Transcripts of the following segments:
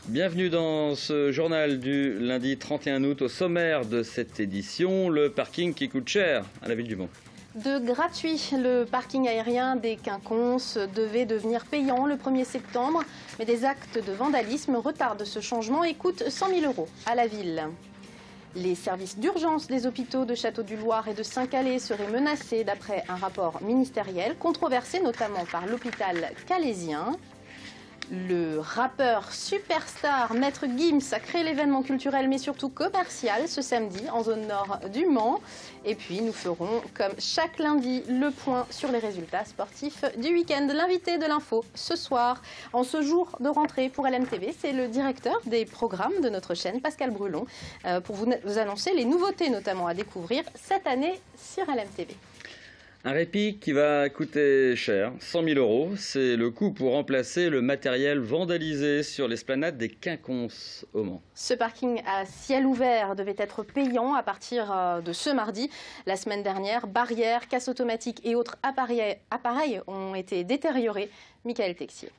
Bienvenue dans ce journal du lundi 31 août. Au sommaire de cette édition, le parking qui coûte cher à la Ville du Mans. De gratuit, le parking aérien des Quinconces devait devenir payant le 1er septembre, mais des actes de vandalisme retardent ce changement et coûtent 100 000 € à la ville. Les services d'urgence des hôpitaux de Château-du-Loir et de Saint-Calais seraient menacés d'après un rapport ministériel, controversé notamment par l'hôpital calaisien. Le rappeur superstar Maître Gims a créé l'événement culturel mais surtout commercial ce samedi en zone nord du Mans. Et puis nous ferons comme chaque lundi le point sur les résultats sportifs du week-end. L'invité de l'info ce soir, en ce jour de rentrée pour LMTV, c'est le directeur des programmes de notre chaîne, Pascal Brulon, pour vous annoncer les nouveautés notamment à découvrir cette année sur LMTV. Un répit qui va coûter cher, 100 000 €. C'est le coût pour remplacer le matériel vandalisé sur l'esplanade des Quinconces au Mans. Ce parking à ciel ouvert devait être payant à partir de ce mardi. La semaine dernière, barrières, casse automatiques et autres appareils ont été détériorés. Michael Texier.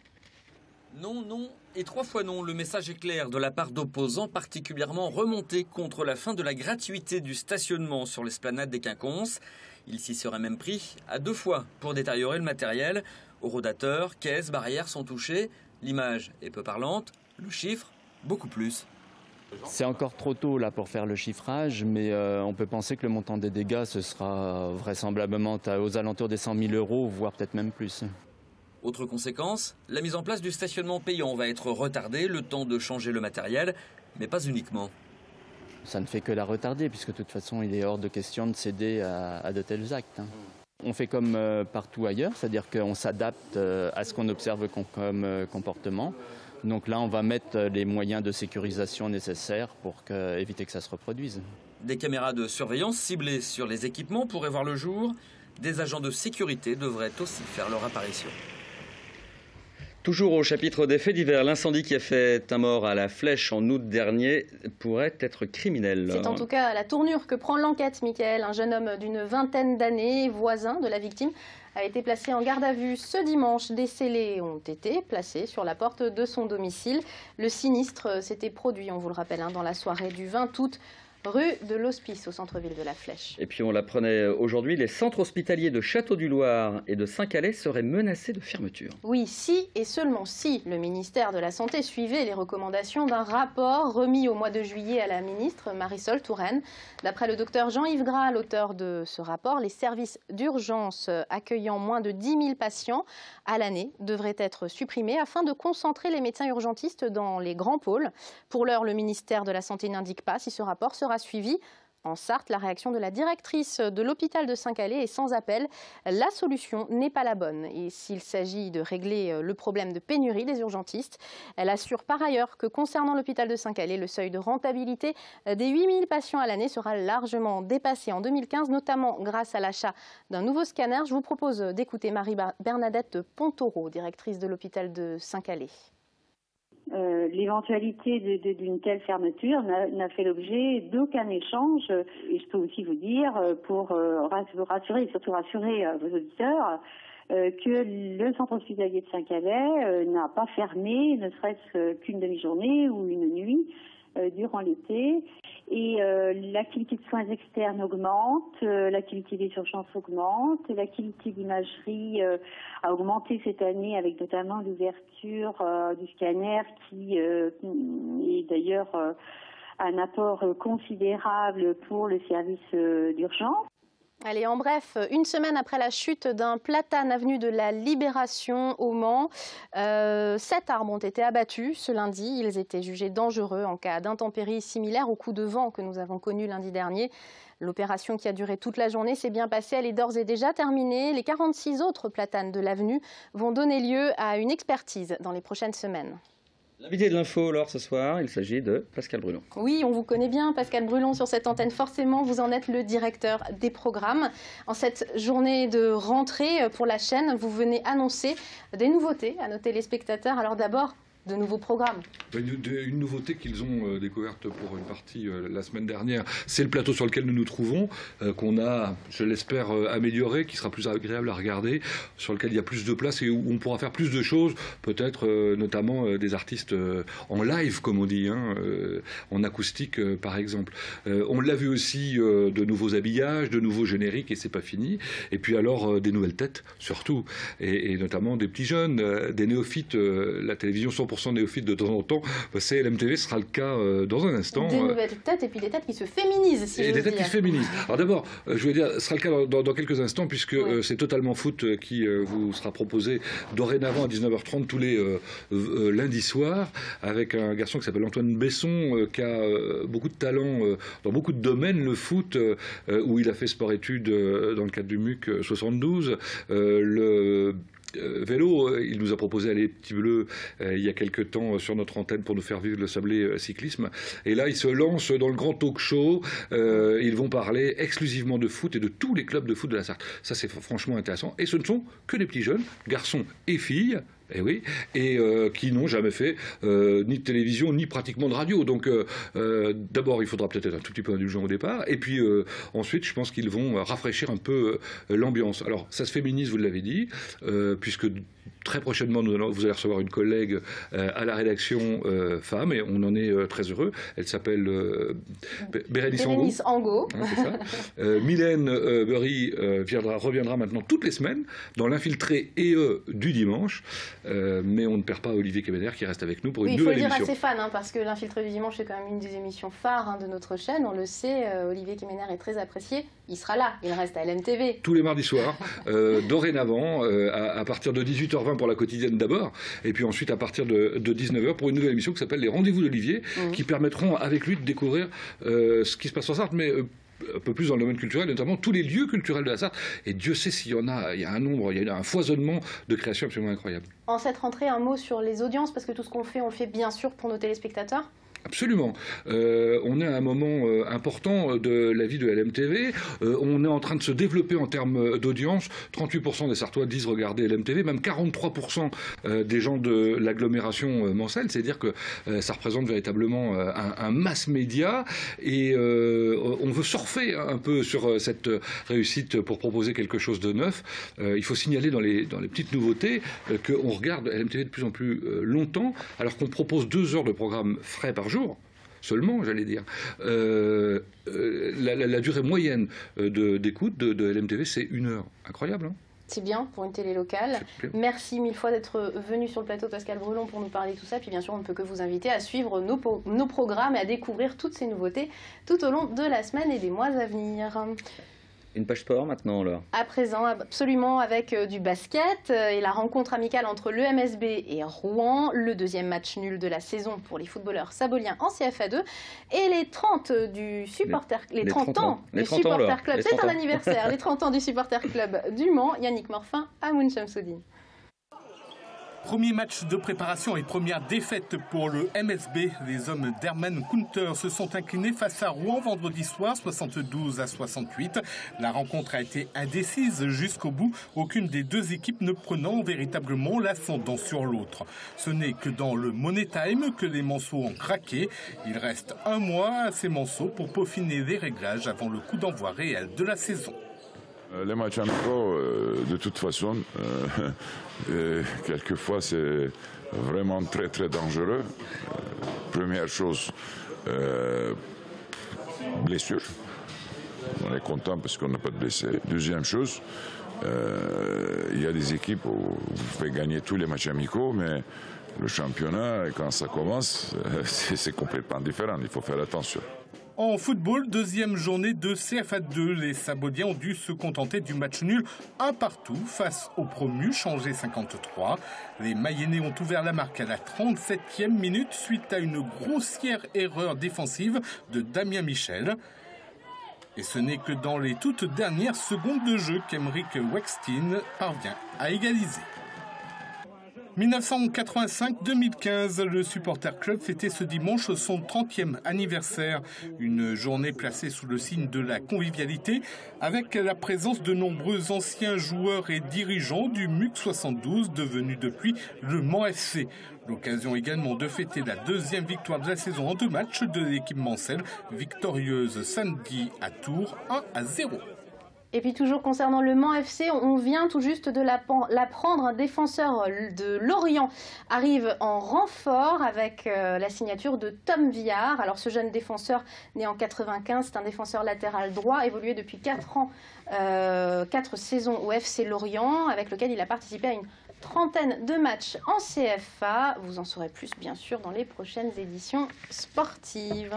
Non, non et 3 fois non. Le message est clair de la part d'opposants particulièrement remontés contre la fin de la gratuité du stationnement sur l'esplanade des Quinconces. Il s'y serait même pris à 2 fois pour détériorer le matériel. Horodateurs, caisses, barrières sont touchés. L'image est peu parlante, le chiffre, beaucoup plus. C'est encore trop tôt là pour faire le chiffrage, mais on peut penser que le montant des dégâts, ce sera vraisemblablement aux alentours des 100 000 €, voire peut-être même plus. Autre conséquence, la mise en place du stationnement payant va être retardée, le temps de changer le matériel, mais pas uniquement. Ça ne fait que la retarder, puisque de toute façon, il est hors de question de céder à de tels actes. On fait comme partout ailleurs, c'est-à-dire qu'on s'adapte à ce qu'on observe comme comportement. Donc là, on va mettre les moyens de sécurisation nécessaires pour éviter que ça se reproduise. Des caméras de surveillance ciblées sur les équipements pourraient voir le jour. Des agents de sécurité devraient aussi faire leur apparition. Toujours au chapitre des faits divers, l'incendie qui a fait un mort à la Flèche en août dernier pourrait être criminel. C'est en tout cas la tournure que prend l'enquête, Michael. Un jeune homme d'une vingtaine d'années, voisin de la victime, a été placé en garde à vue ce dimanche. Des scellés ont été placés sur la porte de son domicile. Le sinistre s'était produit, on vous le rappelle, dans la soirée du 20 août. Rue de l'Hospice, au centre-ville de la Flèche. Et puis on l'apprenait aujourd'hui, les centres hospitaliers de Château-du-Loir et de Saint-Calais seraient menacés de fermeture. Oui, si et seulement si le ministère de la Santé suivait les recommandations d'un rapport remis au mois de juillet à la ministre Marisol Touraine. D'après le docteur Jean-Yves Gras, l'auteur de ce rapport, les services d'urgence accueillant moins de 10 000 patients à l'année devraient être supprimés afin de concentrer les médecins urgentistes dans les grands pôles. Pour l'heure, le ministère de la Santé n'indique pas si ce rapport sera suivi. En Sarthe, la réaction de la directrice de l'hôpital de Saint-Calais est sans appel. La solution n'est pas la bonne. Et s'il s'agit de régler le problème de pénurie des urgentistes, elle assure par ailleurs que concernant l'hôpital de Saint-Calais, le seuil de rentabilité des 8 000 patients à l'année sera largement dépassé en 2015, notamment grâce à l'achat d'un nouveau scanner. Je vous propose d'écouter Marie-Bernadette Pontaureau, directrice de l'hôpital de Saint-Calais. L'éventualité d'une telle fermeture n'a fait l'objet d'aucun échange. Et je peux aussi vous dire, pour vous rassurer et surtout rassurer vos auditeurs, que le centre hospitalier de Saint-Calais n'a pas fermé, ne serait-ce qu'une demi-journée ou une nuit durant l'été. Et l'activité de soins externes augmente, l'activité des urgences augmente, l'activité d'imagerie a augmenté cette année avec notamment l'ouverture du scanner qui est d'ailleurs un apport considérable pour le service d'urgence. Allez, en bref, une semaine après la chute d'un platane avenue de la Libération au Mans, 7 arbres ont été abattus ce lundi. Ils étaient jugés dangereux en cas d'intempéries similaires au coup de vent que nous avons connu lundi dernier. L'opération qui a duré toute la journée s'est bien passée, elle est d'ores et déjà terminée. Les 46 autres platanes de l'avenue vont donner lieu à une expertise dans les prochaines semaines. L'invité de l'info, alors, ce soir, il s'agit de Pascal Brulon. Oui, on vous connaît bien, Pascal Brulon, sur cette antenne. Forcément, vous en êtes le directeur des programmes. En cette journée de rentrée pour la chaîne, vous venez annoncer des nouveautés à nos téléspectateurs. Alors d'abord, de nouveaux programmes. Une nouveauté qu'ils ont découverte pour une partie la semaine dernière, c'est le plateau sur lequel nous nous trouvons, qu'on a, je l'espère, amélioré, qui sera plus agréable à regarder, sur lequel il y a plus de place et où on pourra faire plus de choses, peut-être notamment des artistes en live, comme on dit, hein, en acoustique par exemple. On l'a vu aussi, de nouveaux habillages, de nouveaux génériques, et c'est pas fini. Et puis alors des nouvelles têtes, surtout, et notamment des petits jeunes, des néophytes, la télévision 100% néophyte de temps en temps, c'est LMTV, ce sera le cas dans un instant. Des nouvelles têtes et puis des têtes qui se féminisent, si et des têtes qui se féminisent. Alors d'abord, je veux dire, ce sera le cas dans quelques instants, puisque c'est Totalement Foot qui vous sera proposé dorénavant à 19h30 tous les lundis soirs, avec un garçon qui s'appelle Antoine Besson, qui a beaucoup de talent dans beaucoup de domaines, le foot, où il a fait sport-études dans le cadre du MUC 72, le vélo, il nous a proposé aller Petit Bleu il y a quelques temps sur notre antenne pour nous faire vivre le sablé cyclisme. Et là, il se lance dans le grand talk show. Ils vont parler exclusivement de foot et de tous les clubs de foot de la Sarthe. Ça, c'est franchement intéressant. Et ce ne sont que des petits jeunes, garçons et filles. Eh oui, et qui n'ont jamais fait ni de télévision, ni pratiquement de radio. Donc d'abord, il faudra peut-être être un tout petit peu indulgent au départ. Et puis ensuite, je pense qu'ils vont rafraîchir un peu l'ambiance. Alors, ça se féminise, vous l'avez dit, puisque très prochainement, vous allez recevoir une collègue à la rédaction femme, et on en est très heureux. Elle s'appelle Bérénice Angot. Hein, c'est ça. Mylène Burry reviendra maintenant toutes les semaines dans l'Infiltré du dimanche. Mais on ne perd pas Olivier Kemener qui reste avec nous pour une nouvelle émission. Il faut le dire à ses fans, hein, parce que l'Infiltré du dimanche est quand même une des émissions phares de notre chaîne. On le sait, Olivier Kemener est très apprécié. Il sera là, il reste à LMTV. Tous les mardis soirs, dorénavant, à partir de 18h20 pour la quotidienne d'abord, et puis ensuite à partir de 19h pour une nouvelle émission qui s'appelle Les Rendez-vous d'Olivier, qui permettront avec lui de découvrir ce qui se passe en Sarthe, mais un peu plus dans le domaine culturel, notamment tous les lieux culturels de la Sarthe. Et Dieu sait s'il y en a, il y a un nombre, il y a un foisonnement de créations absolument incroyable. En cette rentrée, un mot sur les audiences, parce que tout ce qu'on fait, on le fait bien sûr pour nos téléspectateurs. Absolument. On est à un moment important de la vie de LMTV. On est en train de se développer en termes d'audience. 38% des Sartois disent regarder LMTV, même 43% des gens de l'agglomération mancelle. C'est-à-dire que ça représente véritablement un mass média. Et on veut surfer un peu sur cette réussite pour proposer quelque chose de neuf. Il faut signaler dans les petites nouveautés qu'on regarde LMTV de plus en plus longtemps, alors qu'on propose 2 heures de programme frais par jour, seulement, j'allais dire. La durée moyenne d'écoute de LMTV, c'est 1 heure. Incroyable, hein? C'est bien pour une télé locale. Merci 1000 fois d'être venu sur le plateau, Pascal Brelon, pour nous parler de tout ça. Puis bien sûr, on ne peut que vous inviter à suivre nos programmes et à découvrir toutes ces nouveautés tout au long de la semaine et des mois à venir. Une page sport maintenant, alors. À présent, absolument, avec du basket et la rencontre amicale entre le MSB et Rouen, le 2e match nul de la saison pour les footballeurs saboliens en CFA2 et les 30 du supporter, les 30 ans du supporter club, c'est un anniversaire, les 30 ans du supporter club du Mans, Yannick Morfin, Amoun Chamsoudine. Premier match de préparation et première défaite pour le MSB. Les hommes d'Herman Kunter se sont inclinés face à Rouen vendredi soir, 72-68. La rencontre a été indécise jusqu'au bout, aucune des 2 équipes ne prenant véritablement l'ascendant sur l'autre. Ce n'est que dans le Money Time que les Manceaux ont craqué. Il reste 1 mois à ces Manceaux pour peaufiner les réglages avant le coup d'envoi réel de la saison. Les matchs amicaux, de toute façon, quelquefois c'est vraiment très très dangereux. Première chose, blessure. On est content parce qu'on n'a pas de blessés. Deuxième chose, il y a des équipes où vous pouvez gagner tous les matchs amicaux, mais le championnat, quand ça commence, c'est complètement différent. Il faut faire attention. En football, 2e journée de CFA2. Les Saboliens ont dû se contenter du match nul 1 partout face aux promus, changé 53. Les Mayennais ont ouvert la marque à la 37e minute suite à une grossière erreur défensive de Damien Michel. Et ce n'est que dans les toutes dernières secondes de jeu qu'Emeric Wextin parvient à égaliser. 1985-2015, le Supporter Club fêtait ce dimanche son 30e anniversaire. Une journée placée sous le signe de la convivialité avec la présence de nombreux anciens joueurs et dirigeants du MUC 72 devenu depuis le Mans FC. L'occasion également de fêter la deuxième victoire de la saison en 2 matchs de l'équipe mancelle, victorieuse samedi à Tours 1-0. Et puis toujours concernant le Mans FC, on vient tout juste de l'apprendre, un défenseur de Lorient arrive en renfort avec la signature de Tom Villard. Alors ce jeune défenseur né en 95, c'est un défenseur latéral droit, évolué depuis 4 ans, 4 saisons au FC Lorient, avec lequel il a participé à une trentaine de matchs en CFA. Vous en saurez plus bien sûr dans les prochaines éditions sportives.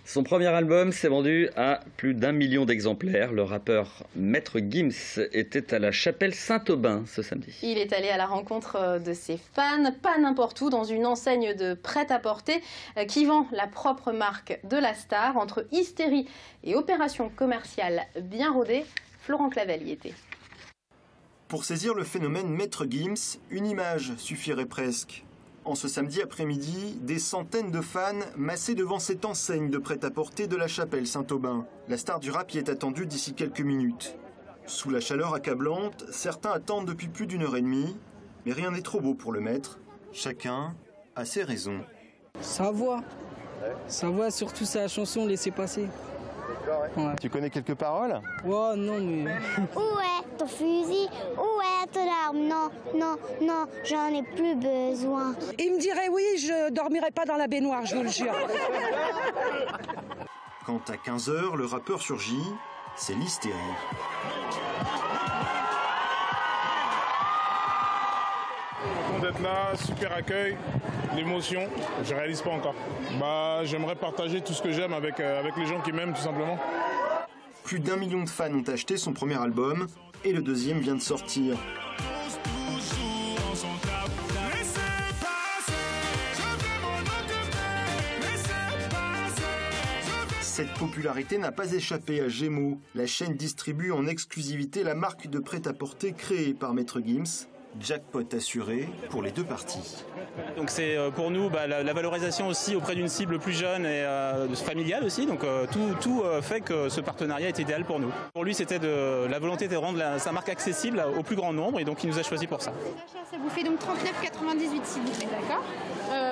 Son premier album s'est vendu à plus d'1 million d'exemplaires. Le rappeur Maître Gims était à la chapelle Saint-Aubin ce samedi. Il est allé à la rencontre de ses fans, pas n'importe où, dans une enseigne de prêt-à-porter qui vend la propre marque de la star. Entre hystérie et opération commerciale bien rodée, Florent Clavel y était. Pour saisir le phénomène Maître Gims, une image suffirait presque. En ce samedi après-midi, des centaines de fans massés devant cette enseigne de prêt-à-porter de la chapelle Saint-Aubin. La star du rap y est attendue d'ici quelques minutes. Sous la chaleur accablante, certains attendent depuis plus d'1 heure et demie, mais rien n'est trop beau pour le maître. Chacun a ses raisons. Sa voix surtout sa chanson Laissez passer. Ouais. Tu connais quelques paroles? Oh non mais... Où est ton fusil? Où est ton arme? Non, non, non, j'en ai plus besoin. Il me dirait oui, je dormirai pas dans la baignoire, je vous le jure. Quant à 15 h, le rappeur surgit, c'est l'hystérie. D'être là, super accueil, l'émotion, je réalise pas encore. J'aimerais partager tout ce que j'aime avec les gens qui m'aiment tout simplement. Plus d'1 million de fans ont acheté son premier album et le deuxième vient de sortir. Cette popularité n'a pas échappé à Gémeaux. La chaîne distribue en exclusivité la marque de prêt-à-porter créée par Maître Gims. Jackpot assuré pour les 2 parties. Donc c'est pour nous la valorisation aussi auprès d'une cible plus jeune et familiale aussi. Donc tout fait que ce partenariat est idéal pour nous. Pour lui, c'était la volonté de rendre sa marque accessible au plus grand nombre et donc il nous a choisi pour ça. Ça vous fait donc 39,98 s'il vous plaît, d'accord?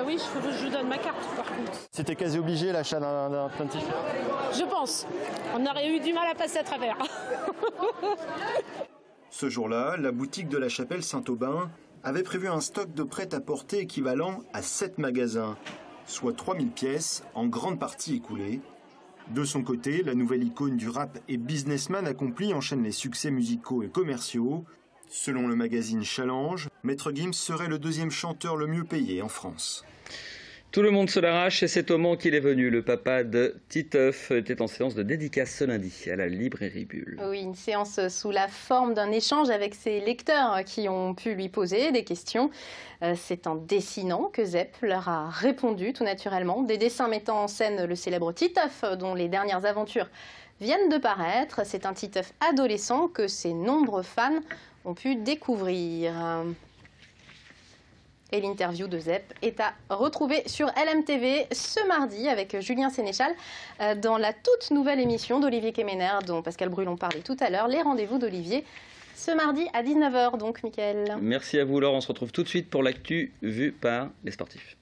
Oui, je vous donne ma carte par contre. C'était quasi obligé l'achat d'un t-shirt? Je pense. On aurait eu du mal à passer à travers. Ce jour-là, la boutique de la chapelle Saint-Aubin avait prévu un stock de prêt-à-porter équivalent à 7 magasins, soit 3000 pièces, en grande partie écoulées. De son côté, la nouvelle icône du rap et businessman accompli enchaîne les succès musicaux et commerciaux. Selon le magazine Challenge, Maître Gims serait le 2e chanteur le mieux payé en France. Tout le monde se l'arrache et c'est au Mans qu'il est venu. Le papa de Titeuf était en séance de dédicace ce lundi à la librairie Bulle. Oui, une séance sous la forme d'un échange avec ses lecteurs qui ont pu lui poser des questions. C'est en dessinant que Zep leur a répondu tout naturellement. Des dessins mettant en scène le célèbre Titeuf dont les dernières aventures viennent de paraître. C'est un Titeuf adolescent que ses nombreux fans ont pu découvrir. Et l'interview de Zep est à retrouver sur LMTV ce mardi avec Julien Sénéchal dans la toute nouvelle émission d'Olivier Kemener dont Pascal Brulon parlait tout à l'heure, les rendez-vous d'Olivier, ce mardi à 19 h donc, Mickaël. Merci à vous Laure, on se retrouve tout de suite pour l'actu vue par les sportifs.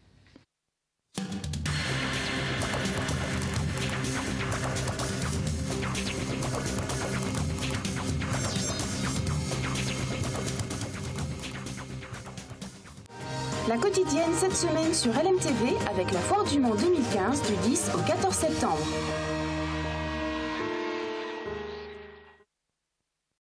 La quotidienne cette semaine sur LMTV avec la Foire du Mans 2015 du 10 au 14 septembre.